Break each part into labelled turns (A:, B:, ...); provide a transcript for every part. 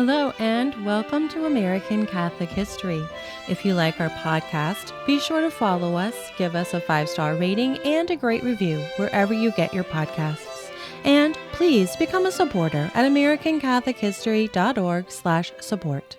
A: Hello and welcome to American Catholic History. If you like our podcast, be sure to follow us, give us a 5-star rating and a great review wherever you get your podcasts. And please become a supporter at americancatholichistory.org/support.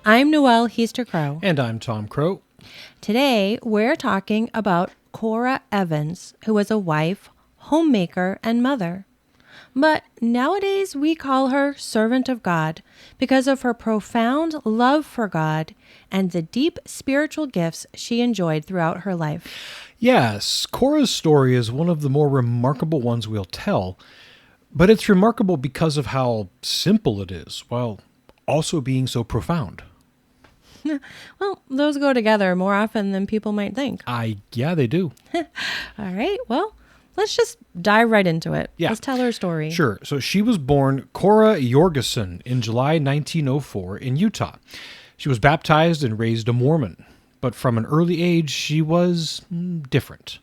A: I'm Noelle Heaster-Crow.
B: And I'm Tom Crow.
A: Today, we're talking about Cora Evans, who was a wife, homemaker, and mother. But nowadays we call her Servant of God because of her profound love for God and the deep spiritual gifts she enjoyed throughout her life.
B: Yes, Cora's story is one of the more remarkable ones we'll tell, but it's remarkable because of how simple it is, while also being so profound.
A: Well, those go together more often than people might think.
B: Yeah, they do.
A: All right, well, let's just dive right into it.
B: Yeah.
A: Let's tell her story.
B: Sure. So she was born Cora Jorgensen in July 1904 in Utah. She was baptized and raised a Mormon, but from an early age, she was different.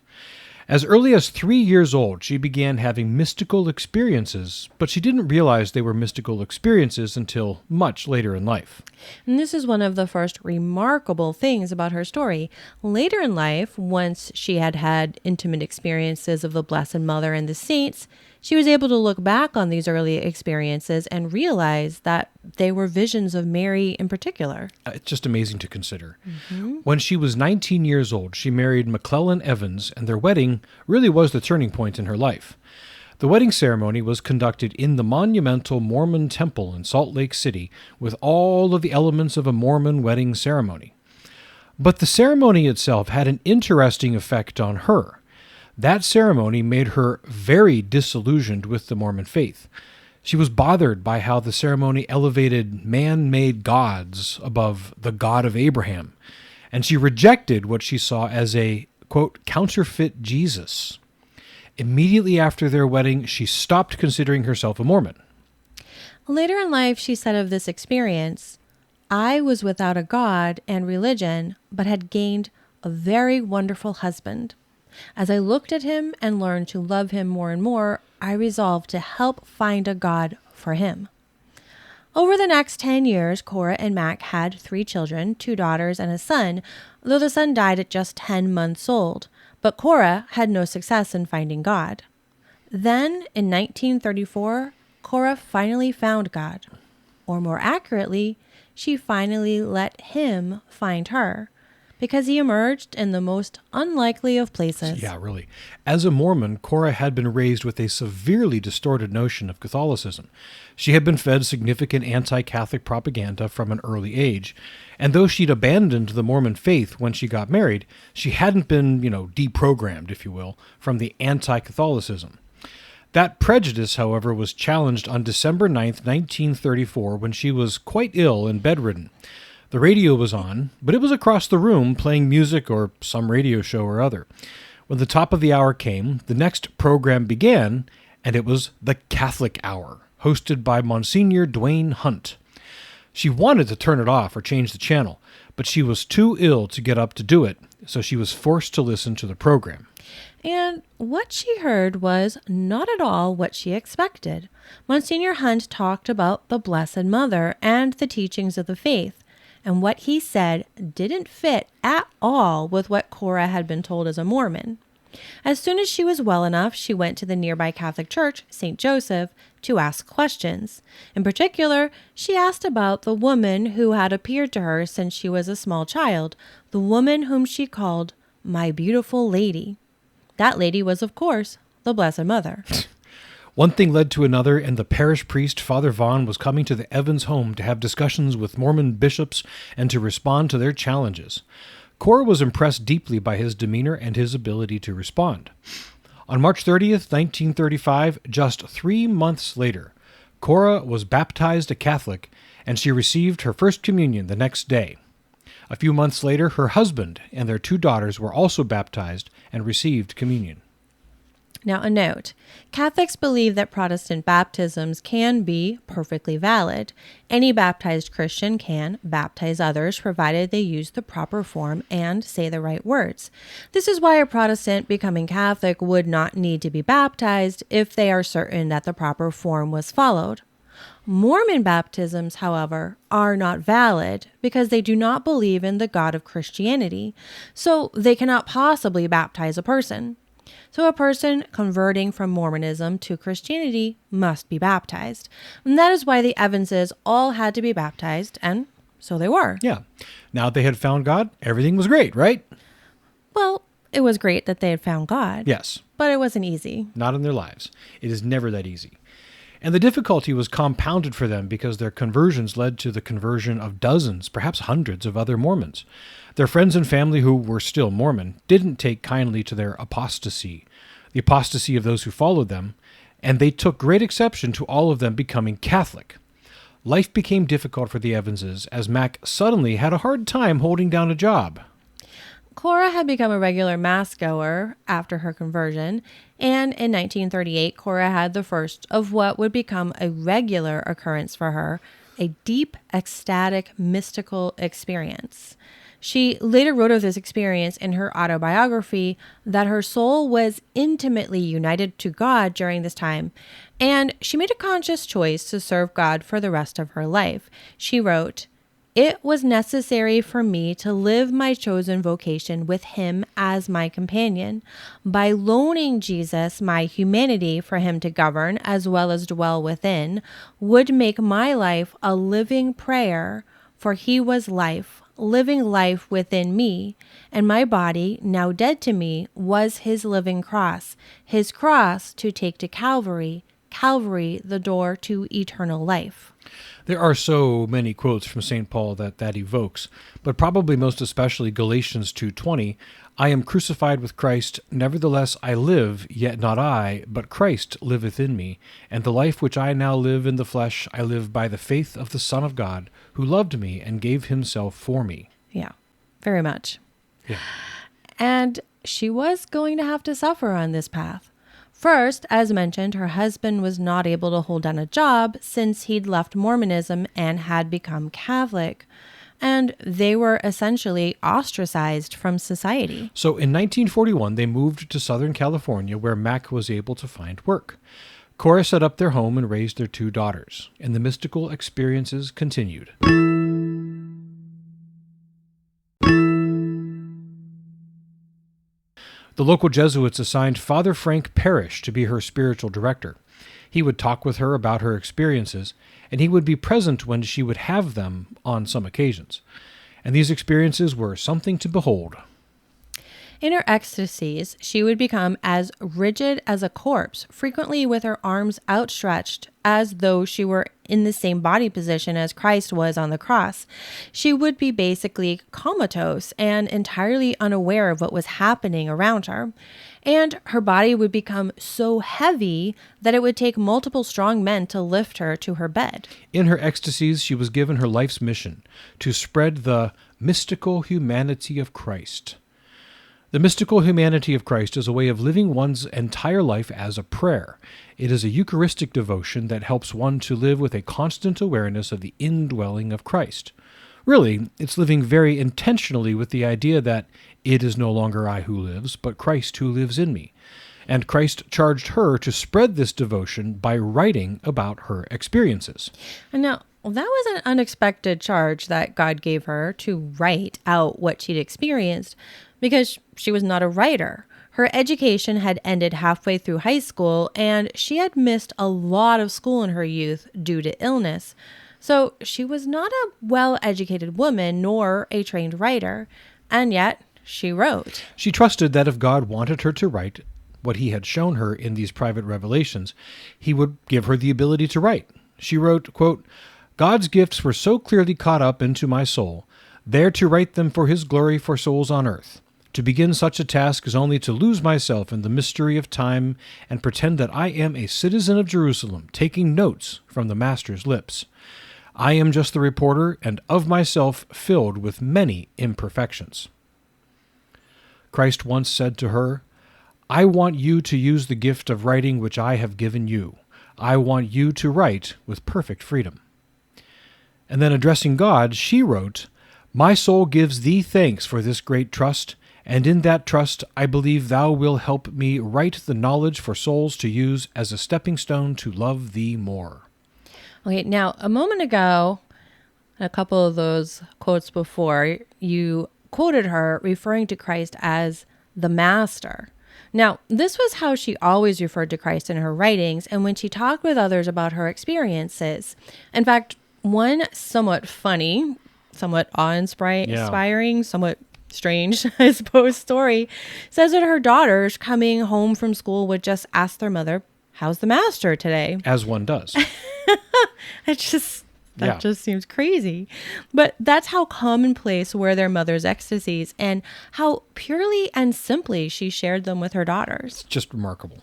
B: As early as 3 years old, she began having mystical experiences, but she didn't realize they were mystical experiences until much later in life.
A: And this is one of the first remarkable things about her story. Later in life, once she had had intimate experiences of the Blessed Mother and the saints, she was able to look back on these early experiences and realize that they were visions of Mary in particular.
B: It's just amazing to consider. When she was 19 years old, she married McClellan Evans, and their wedding really was the turning point in her life. The wedding ceremony was conducted in the monumental Mormon Temple in Salt Lake City with all of the elements of a Mormon wedding ceremony. But the ceremony itself had an interesting effect on her. That ceremony made her very disillusioned with the Mormon faith. She was bothered by how the ceremony elevated man-made gods above the God of Abraham, and she rejected what she saw as a, quote, counterfeit Jesus. Immediately after their wedding, she stopped considering herself a Mormon.
A: Later in life, she said of this experience, "I was without a God and religion, but had gained a very wonderful husband. As I looked at him and learned to love him more and more, I resolved to help find a God for him." Over the next 10 years, Cora and Mac had 3 children, 2 daughters and a son, though the son died at just 10 months old. But Cora had no success in finding God. Then, in 1934, Cora finally found God. Or more accurately, she finally let him find her, because he emerged in the most unlikely of places.
B: Yeah, really. As a Mormon, Cora had been raised with a severely distorted notion of Catholicism. She had been fed significant anti-Catholic propaganda from an early age, and though she'd abandoned the Mormon faith when she got married, she hadn't been, deprogrammed, if you will, from the anti-Catholicism. That prejudice, however, was challenged on December 9th, 1934, when she was quite ill and bedridden. The radio was on, but it was across the room playing music or some radio show or other. When the top of the hour came, the next program began, and it was the Catholic Hour, hosted by Monsignor Dwayne Hunt. She wanted to turn it off or change the channel, but she was too ill to get up to do it, so she was forced to listen to the program.
A: And what she heard was not at all what she expected. Monsignor Hunt talked about the Blessed Mother and the teachings of the faith. And what he said didn't fit at all with what Cora had been told as a Mormon. As soon as she was well enough, she went to the nearby Catholic church, St. Joseph, to ask questions. In particular, she asked about the woman who had appeared to her since she was a small child, the woman whom she called my beautiful lady. That lady was, of course, the Blessed Mother.
B: One thing led to another, and the parish priest, Father Vaughn, was coming to the Evans home to have discussions with Mormon bishops and to respond to their challenges. Cora was impressed deeply by his demeanor and his ability to respond. On March 30th, 1935, just 3 months later, Cora was baptized a Catholic, and she received her first communion the next day. A few months later, her husband and their 2 daughters were also baptized and received communion.
A: Now, a note. Catholics believe that Protestant baptisms can be perfectly valid. Any baptized Christian can baptize others, provided they use the proper form and say the right words. This is why a Protestant becoming Catholic would not need to be baptized if they are certain that the proper form was followed. Mormon baptisms, however, are not valid because they do not believe in the God of Christianity, so they cannot possibly baptize a person. So a person converting from Mormonism to Christianity must be baptized. And that is why the Evanses all had to be baptized, and so they were.
B: Yeah. Now they had found God, everything was great, right?
A: Well, it was great that they had found God.
B: Yes.
A: But it wasn't easy.
B: Not in their lives. It is never that easy. And the difficulty was compounded for them because their conversions led to the conversion of dozens, perhaps hundreds of other Mormons. Their friends and family who were still Mormon didn't take kindly to their apostasy, the apostasy of those who followed them, and they took great exception to all of them becoming Catholic. Life became difficult for the Evanses as Mac suddenly had a hard time holding down a job.
A: Cora had become a regular mass goer after her conversion, and in 1938, Cora had the first of what would become a regular occurrence for her, a deep, ecstatic, mystical experience. She later wrote of this experience in her autobiography that her soul was intimately united to God during this time, and she made a conscious choice to serve God for the rest of her life. She wrote, "It was necessary for me to live my chosen vocation with him as my companion. By loaning Jesus my humanity for him to govern as well as dwell within, would make my life a living prayer, for he was life, living life within me, and my body, now dead to me, was his living cross, his cross to take to Calvary, Calvary the door to eternal life."
B: There are so many quotes from St. Paul that evokes, but probably most especially Galatians 2:20, "I am crucified with Christ, nevertheless I live, yet not I, but Christ liveth in me, and the life which I now live in the flesh I live by the faith of the Son of God, who loved me and gave himself for me."
A: Yeah, very much.
B: Yeah.
A: And she was going to have to suffer on this path. First, as mentioned, her husband was not able to hold down a job since he'd left Mormonism and had become Catholic, and they were essentially ostracized from society.
B: So in 1941, they moved to Southern California where Mac was able to find work. Cora set up their home and raised their 2 daughters, and the mystical experiences continued. The local Jesuits assigned Father Frank Parrish to be her spiritual director. He would talk with her about her experiences, and he would be present when she would have them on some occasions. And these experiences were something to behold.
A: In her ecstasies, she would become as rigid as a corpse, frequently with her arms outstretched as though she were in the same body position as Christ was on the cross. She would be basically comatose and entirely unaware of what was happening around her. And her body would become so heavy that it would take multiple strong men to lift her to her bed.
B: In her ecstasies, she was given her life's mission to spread the mystical humanity of Christ. The mystical humanity of Christ is a way of living one's entire life as a prayer. It is a Eucharistic devotion that helps one to live with a constant awareness of the indwelling of Christ. Really, it's living very intentionally with the idea that it is no longer I who lives, but Christ who lives in me. And Christ charged her to spread this devotion by writing about her experiences.
A: And now, that was an unexpected charge that God gave her to write out what she'd experienced, because she was not a writer. Her education had ended halfway through high school, and she had missed a lot of school in her youth due to illness. So she was not a well-educated woman nor a trained writer, and yet she wrote.
B: She trusted that if God wanted her to write what he had shown her in these private revelations, he would give her the ability to write. She wrote, quote, "God's gifts were so clearly caught up into my soul, there to write them for his glory for souls on earth. To begin such a task is only to lose myself in the mystery of time and pretend that I am a citizen of Jerusalem, taking notes from the Master's lips. I am just the reporter, and of myself filled with many imperfections." Christ once said to her, "I want you to use the gift of writing which I have given you. I want you to write with perfect freedom." And then addressing God, she wrote, "My soul gives thee thanks for this great trust, and in that trust I believe thou wilt help me write the knowledge for souls to use as a stepping stone to love thee more."
A: Okay, now a moment ago, a couple of those quotes before, you quoted her referring to Christ as the Master. Now, this was how she always referred to Christ in her writings and when she talked with others about her experiences. In fact, one somewhat funny, somewhat awe-inspiring, somewhat strange, I suppose, story says that her daughters coming home from school would just ask their mother, "How's the Master today?"
B: As one does.
A: That just seems crazy. But that's how commonplace were their mother's ecstasies and how purely and simply she shared them with her daughters.
B: Just remarkable.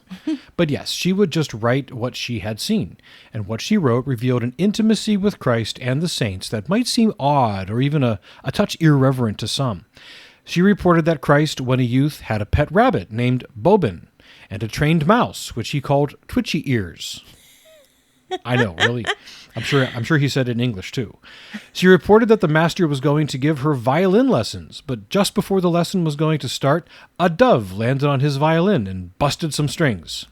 B: But yes, she would just write what she had seen, and what she wrote revealed an intimacy with Christ and the saints that might seem odd or even a touch irreverent to some. She reported that Christ, when a youth, had a pet rabbit named Bobin and a trained mouse, which he called Twitchy Ears. I know, really. I'm sure he said it in English too. She reported that the master was going to give her violin lessons, but just before the lesson was going to start, a dove landed on his violin and busted some strings.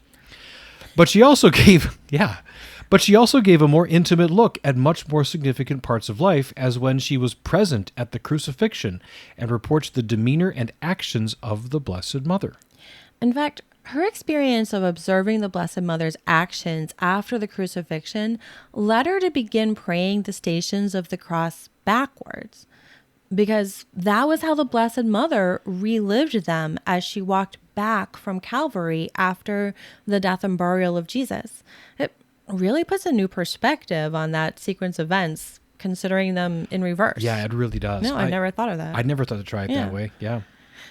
B: But she also gave a more intimate look at much more significant parts of life, as when she was present at the crucifixion and reports the demeanor and actions of the Blessed Mother.
A: In fact, her experience of observing the Blessed Mother's actions after the crucifixion led her to begin praying the Stations of the Cross backwards, because that was how the Blessed Mother relived them as she walked back from Calvary after the death and burial of Jesus. It really puts a new perspective on that sequence of events, considering them in reverse.
B: Yeah, it really does.
A: No, I never thought of that.
B: I never thought to try it that way. Yeah.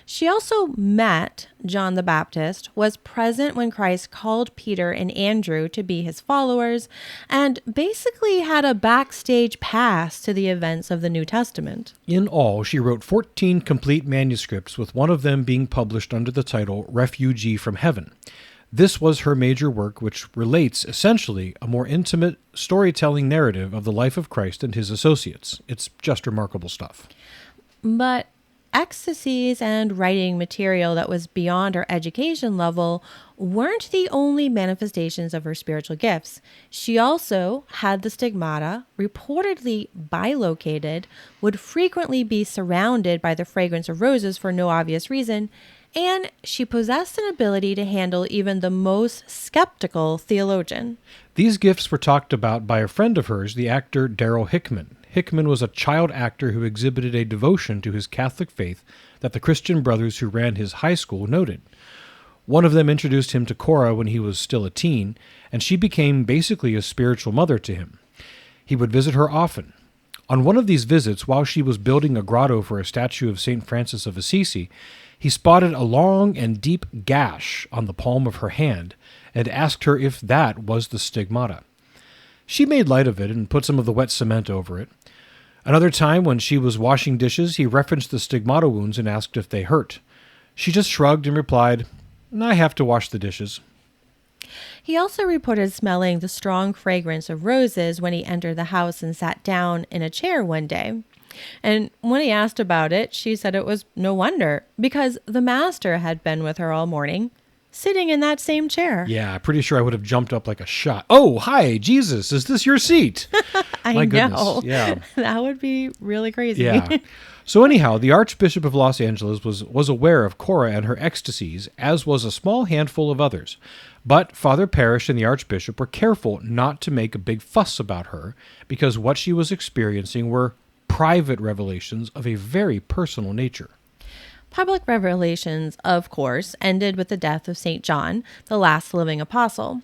A: She also met John the Baptist, was present when Christ called Peter and Andrew to be his followers, and basically had a backstage pass to the events of the New Testament.
B: In all, she wrote 14 complete manuscripts, with one of them being published under the title Refugee from Heaven. This was her major work, which relates, essentially, a more intimate storytelling narrative of the life of Christ and his associates. It's just remarkable stuff.
A: But ecstasies and writing material that was beyond her education level weren't the only manifestations of her spiritual gifts. She also had the stigmata, reportedly bilocated, would frequently be surrounded by the fragrance of roses for no obvious reason, and she possessed an ability to handle even the most skeptical theologian.
B: These gifts were talked about by a friend of hers, the actor Darrell Hickman. Hickman was a child actor who exhibited a devotion to his Catholic faith that the Christian brothers who ran his high school noted. One of them introduced him to Cora when he was still a teen, and she became basically a spiritual mother to him. He would visit her often. On one of these visits, while she was building a grotto for a statue of St. Francis of Assisi, he spotted a long and deep gash on the palm of her hand and asked her if that was the stigmata. She made light of it and put some of the wet cement over it. Another time, when she was washing dishes, he referenced the stigmata wounds and asked if they hurt. She just shrugged and replied, "I have to wash the dishes."
A: He also reported smelling the strong fragrance of roses when he entered the house and sat down in a chair one day. And when he asked about it, she said it was no wonder, because the master had been with her all morning, sitting in that same chair.
B: Yeah, pretty sure I would have jumped up like a shot. "Oh, hi, Jesus, is this your seat?"
A: I
B: goodness.
A: know.
B: Yeah.
A: That would be really crazy.
B: Yeah. So anyhow, the Archbishop of Los Angeles was aware of Cora and her ecstasies, as was a small handful of others. But Father Parrish and the Archbishop were careful not to make a big fuss about her, because what she was experiencing were private revelations of a very personal nature.
A: Public revelations, of course, ended with the death of St. John, the last living apostle.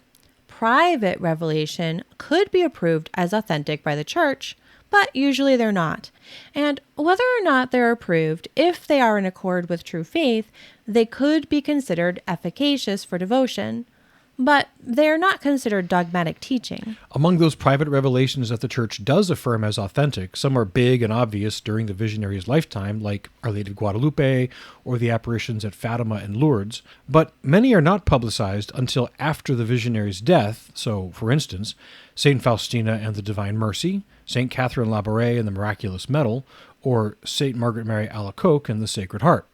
A: Private revelation could be approved as authentic by the church, but usually they're not. And whether or not they're approved, if they are in accord with true faith, they could be considered efficacious for devotion. But they're not considered dogmatic teaching.
B: Among those private revelations that the Church does affirm as authentic, some are big and obvious during the visionary's lifetime, like Our Lady of Guadalupe or the apparitions at Fatima and Lourdes, but many are not publicized until after the visionary's death. So, for instance, St. Faustina and the Divine Mercy, St. Catherine Labouré and the Miraculous Medal, or St. Margaret Mary Alacoque and the Sacred Heart.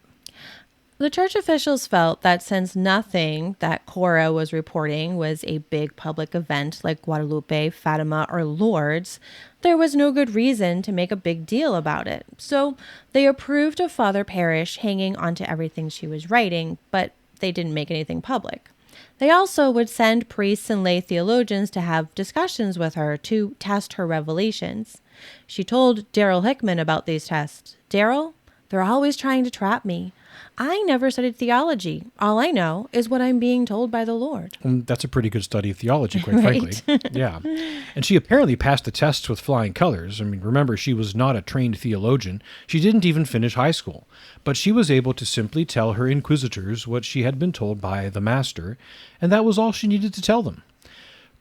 A: The church officials felt that since nothing that Cora was reporting was a big public event like Guadalupe, Fatima, or Lourdes, there was no good reason to make a big deal about it. So they approved of Father Parrish hanging onto everything she was writing, but they didn't make anything public. They also would send priests and lay theologians to have discussions with her to test her revelations. She told Darrell Hickman about these tests. "Darrell, they're always trying to trap me. I never studied theology. All I know is what I'm being told by the Lord."
B: That's a pretty good study of theology, quite
A: Right?
B: frankly. Yeah. And she apparently passed the tests with flying colors. I mean, remember, she was not a trained theologian. She didn't even finish high school. But she was able to simply tell her inquisitors what she had been told by the master, and that was all she needed to tell them.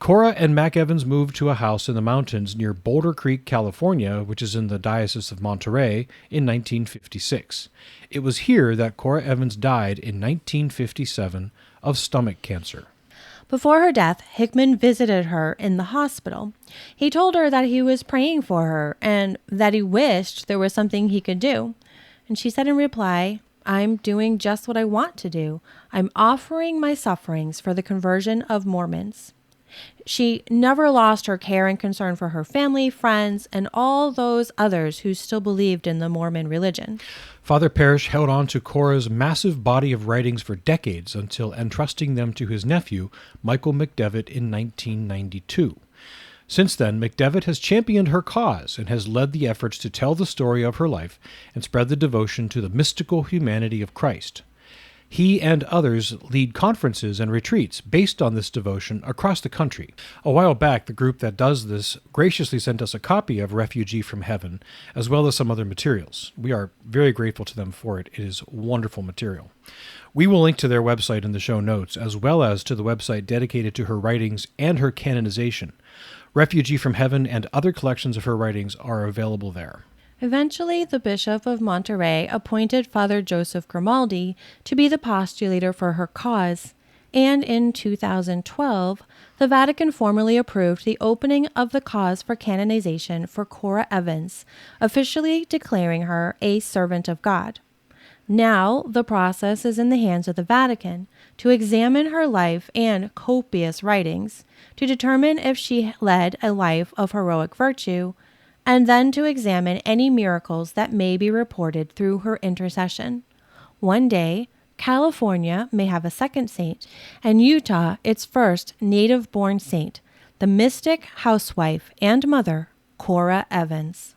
B: Cora and Mac Evans moved to a house in the mountains near Boulder Creek, California, which is in the Diocese of Monterey, in 1956. It was here that Cora Evans died in 1957 of stomach cancer.
A: Before her death, Hickman visited her in the hospital. He told her that he was praying for her and that he wished there was something he could do. And she said in reply, "I'm doing just what I want to do. I'm offering my sufferings for the conversion of Mormons." She never lost her care and concern for her family, friends, and all those others who still believed in the Mormon religion.
B: Father Parrish held on to Cora's massive body of writings for decades until entrusting them to his nephew, Michael McDevitt, in 1992. Since then, McDevitt has championed her cause and has led the efforts to tell the story of her life and spread the devotion to the mystical humanity of Christ. He and others lead conferences and retreats based on this devotion across the country. A while back, the group that does this graciously sent us a copy of Refugee from Heaven, as well as some other materials. We are very grateful to them for it. It is wonderful material. We will link to their website in the show notes, as well as to the website dedicated to her writings and her canonization. Refugee from Heaven and other collections of her writings are available there.
A: Eventually, the Bishop of Monterey appointed Father Joseph Grimaldi to be the postulator for her cause, and in 2012, the Vatican formally approved the opening of the cause for canonization for Cora Evans, officially declaring her a servant of God. Now, the process is in the hands of the Vatican to examine her life and copious writings, to determine if she led a life of heroic virtue, and then to examine any miracles that may be reported through her intercession. One day, California may have a second saint, and Utah its first native-born saint, the mystic housewife and mother, Cora Evans.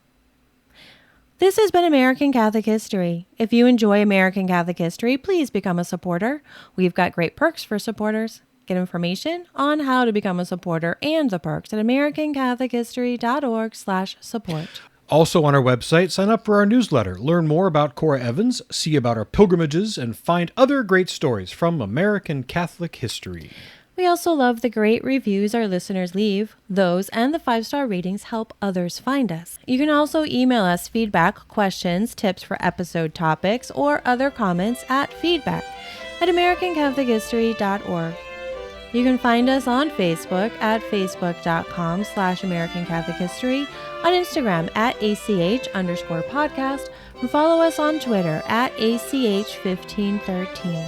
A: This has been American Catholic History. If you enjoy American Catholic History, please become a supporter. We've got great perks for supporters. Get information on how to become a supporter and the perks at americanCatholicHistory.org/support.
B: Also on our website, sign up for our newsletter, learn more about Cora Evans, see about our pilgrimages, and find other great stories from American Catholic history.
A: We also love the great reviews our listeners leave. Those and the 5-star ratings help others find us. You can also email us feedback, questions, tips for episode topics, or other comments at feedback@americanCatholicHistory.org. You can find us on Facebook at facebook.com/American Catholic History, on Instagram at ACH_podcast, and follow us on Twitter at ACH1513.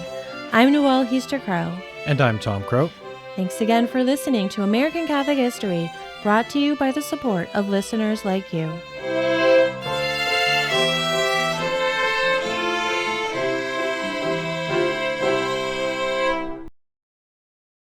A: I'm Noelle Heaster-Crow.
B: And I'm Tom Crow.
A: Thanks again for listening to American Catholic History, brought to you by the support of listeners like you.